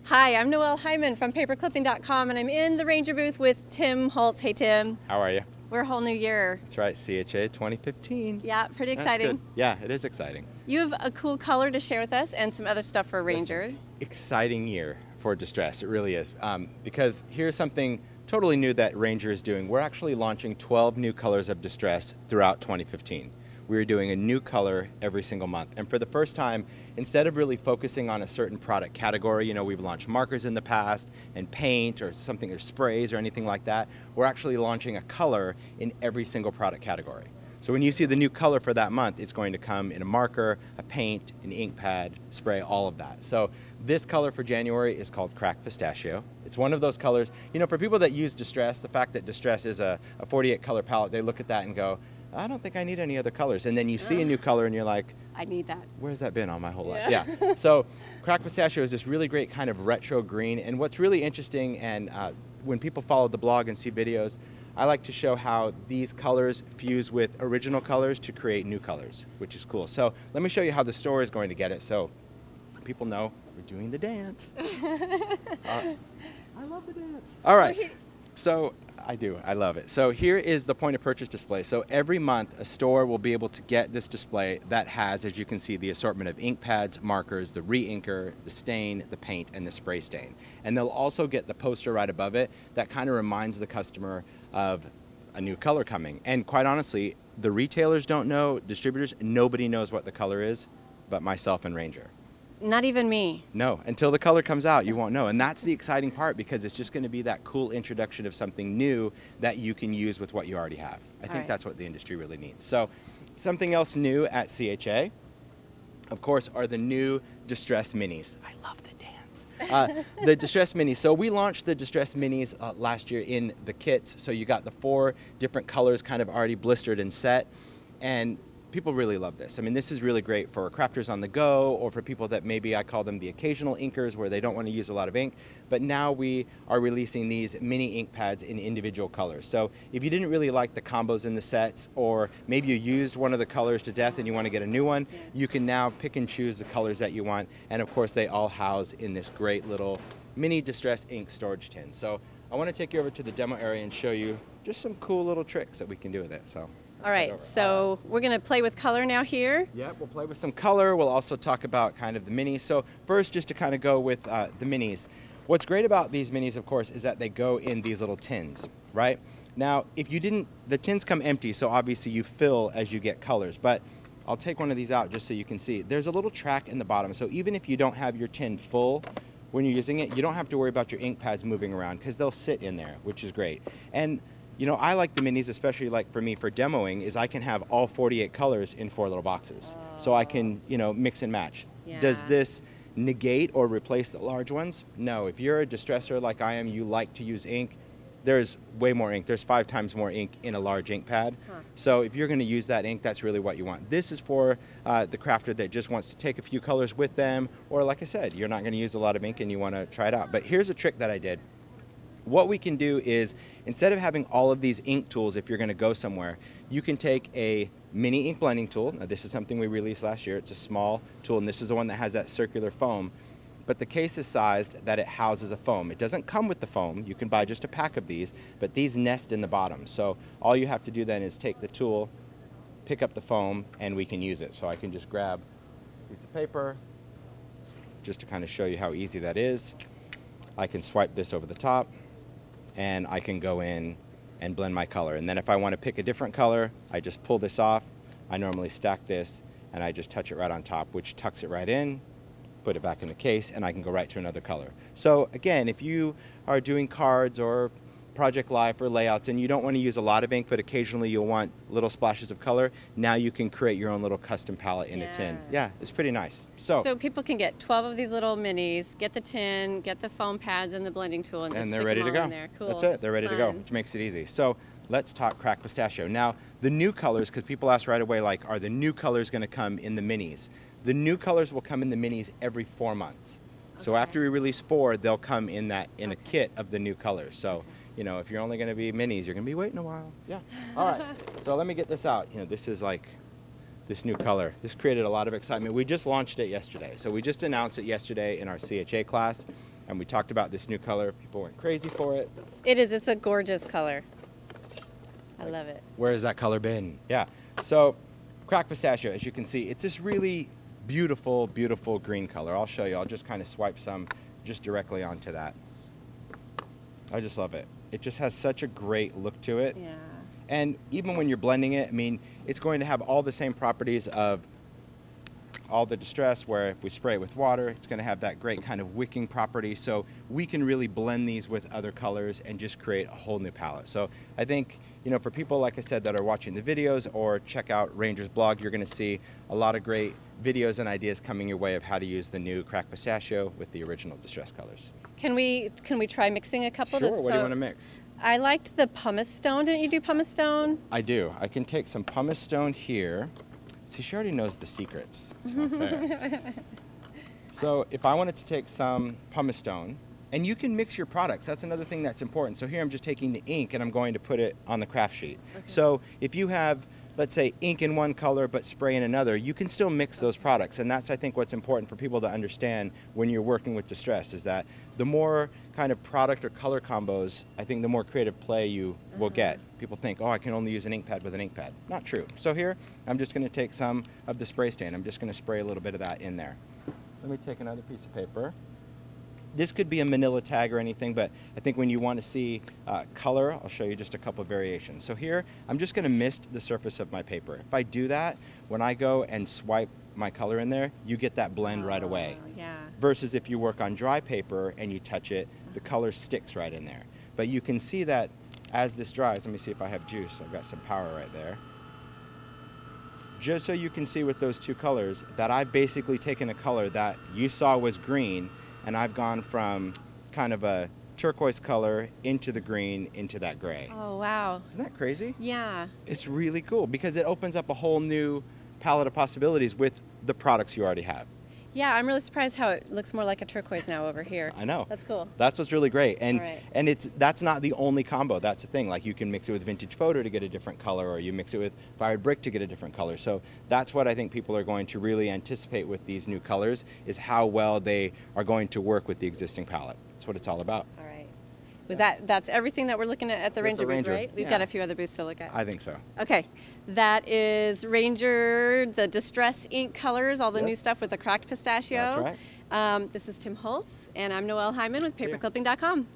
Hi, I'm Noelle Hyman from paperclipping.com, and I'm in the Ranger booth with Tim Holtz. Hey, Tim. How are you? We're a whole new year. That's right, CHA 2015. Yeah, pretty exciting. That's good. Yeah, it is exciting. You have a cool color to share with us and some other stuff for Ranger. Exciting year for distress, it really is. Because here's something totally new that Ranger is doing. We're actually launching 12 new colors of distress throughout 2015. We're doing a new color every single month. And for the first time, instead of really focusing on a certain product category, you know, we've launched markers in the past and paint or something or sprays or anything like that, we're actually launching a color in every single product category. So when you see the new color for that month, it's going to come in a marker, a paint, an ink pad, spray, all of that. So this color for January is called Cracked Pistachio. It's one of those colors, you know, for people that use distress, the fact that distress is a 48 color palette, they look at that and go, I don't think I need any other colors. And then you see a new color and you're like, I need that. Where's that been all my whole life? Yeah. So Cracked Pistachio is this really great kind of retro green. And what's really interesting, and when people follow the blog and see videos, I like to show how these colors fuse with original colors to create new colors, which is cool. So let me show you how the store is going to get it so people know we're doing the dance. I love the dance. All right. So I do. I love it. So here is the point of purchase display. So every month a store will be able to get this display that has, as you can see, the assortment of ink pads, markers, the re-inker, the stain, the paint, and the spray stain. And they'll also get the poster right above it that kind of reminds the customer of a new color coming. And quite honestly, the retailers don't know, distributors, nobody knows what the color is but myself and Ranger. Not even me. No, until the color comes out, you won't know. And that's the exciting part, because it's just going to be that cool introduction of something new that you can use with what you already have. I think that's what the industry really needs. So something else new at CHA, of course, are the new Distress Minis. I love the dance. The Distress Minis. So we launched the Distress Minis last year in the kits. So you got the 4 different colors kind of already blistered and set. And people really love this. I mean, this is really great for crafters on the go, or for people that maybe I call them the occasional inkers where they don't want to use a lot of ink. But now we are releasing these mini ink pads in individual colors. So if you didn't really like the combos in the sets, or maybe you used one of the colors to death and you want to get a new one, you can now pick and choose the colors that you want. And of course, they all house in this great little mini distress ink storage tin. So I want to take you over to the demo area and show you just some cool little tricks that we can do with it. So. All right, so we're going to play with color now here. Yeah, we'll play with some color. We'll also talk about kind of the minis. So first, just to kind of go with the minis. What's great about these minis, of course, is that they go in these little tins, right? Now, if you didn't, the tins come empty, so obviously you fill as you get colors. But I'll take one of these out just so you can see. There's a little track in the bottom, so even if you don't have your tin full when you're using it, you don't have to worry about your ink pads moving around, because they'll sit in there, which is great. And you know, I like the minis, especially like for me for demoing, is I can have all 48 colors in 4 little boxes. So I can, you know, mix and match. Yeah. Does this negate or replace the large ones? No. If you're a distresser like I am, you like to use ink, there's way more ink. There's 5 times more ink in a large ink pad. So if you're going to use that ink, that's really what you want. This is for the crafter that just wants to take a few colors with them, or like I said, you're not going to use a lot of ink and you want to try it out. But here's a trick that I did. What we can do is, instead of having all of these ink tools, if you're going to go somewhere, you can take a mini ink blending tool. Now, this is something we released last year. It's a small tool, and this is the one that has that circular foam. But the case is sized that it houses a foam. It doesn't come with the foam. You can buy just a pack of these, but these nest in the bottom. So all you have to do then is take the tool, pick up the foam, and we can use it. So I can just grab a piece of paper, just to kind of show you how easy that is. I can swipe this over the top, and I can go in and blend my color. And then if I want to pick a different color, I just pull this off. I normally stack this, and I just touch it right on top, which tucks it right in, put it back in the case, and I can go right to another color. So again, if you are doing cards or Project Life or layouts and you don't want to use a lot of ink, but occasionally you'll want little splashes of color, now you can create your own little custom palette in a tin. Yeah, it's pretty nice. So people can get 12 of these little minis, get the tin, get the foam pads and the blending tool, and just they're stick ready them to all go. in there. Cool. That's it. They're ready to go, which makes it easy. So let's talk Cracked Pistachio. Now, the new colors, because people ask right away, like, are the new colors going to come in the minis? The new colors will come in the minis every 4 months. So after we release 4, they'll come in a kit of the new colors. So you know, if you're only going to be minis, you're going to be waiting a while. Yeah. All right. So let me get this out. You know, this is like this new color. This created a lot of excitement. We just launched it yesterday. So we just announced it yesterday in our CHA class. And we talked about this new color. People went crazy for it. It is. It's a gorgeous color. I love it. Where has that color been? Yeah. So Cracked Pistachio, as you can see, it's this really beautiful, beautiful green color. I'll show you. I'll just kind of swipe some just directly onto that. I just love it. It just has such a great look to it. Yeah. And even when you're blending it, I mean, it's going to have all the same properties of all the distress, where if we spray it with water, it's going to have that great kind of wicking property. So we can really blend these with other colors and just create a whole new palette. So I think, you know, for people, like I said, that are watching the videos or check out Ranger's blog, you're going to see a lot of great videos and ideas coming your way of how to use the new Cracked Pistachio with the original distress colors. Can we try mixing a couple? Sure, what do you want to mix? I liked the pumice stone. Didn't you do pumice stone? I do. I can take some pumice stone here. See, she already knows the secrets. It's not fair. So if I wanted to take some pumice stone, and you can mix your products. That's another thing that's important. So here I'm just taking the ink and I'm going to put it on the craft sheet. Okay. So if you have, let's say, ink in one color but spray in another, you can still mix those products. And that's, I think, what's important for people to understand when you're working with distress, is that the more kind of product or color combos, I think the more creative play you will get. People think, oh, I can only use an ink pad with an ink pad. Not true. So here, I'm just going to take some of the spray stain. I'm just going to spray a little bit of that in there. Let me take another piece of paper. This could be a manila tag or anything, but I think when you want to see color, I'll show you just a couple of variations. So here, I'm just going to mist the surface of my paper. If I do that, when I go and swipe my color in there, you get that blend right away. Yeah. Versus if you work on dry paper and you touch it, the color sticks right in there. But you can see that as this dries, let me see if I have juice. I've got some power right there. Just so you can see with those two colors that I've basically taken a color that you saw was green, and I've gone from kind of a turquoise color into the green, into that gray. Oh, wow. Isn't that crazy? Yeah. It's really cool because it opens up a whole new palette of possibilities with the products you already have. Yeah, I'm really surprised how it looks more like a turquoise now over here. I know. That's cool. That's what's really great. And right. and that's not the only combo. That's the thing. Like, you can mix it with vintage photo to get a different color, or you mix it with fired brick to get a different color. So that's what I think people are going to really anticipate with these new colors, is how well they are going to work with the existing palette. That's what it's all about. All right. That's everything that we're looking at the Ranger booth, right? We've got a few other booths to look at. I think so. Okay. That is Ranger, the Distress ink colors, all the new stuff with the Cracked Pistachio. That's right. This is Tim Holtz, and I'm Noelle Hyman with paperclipping.com.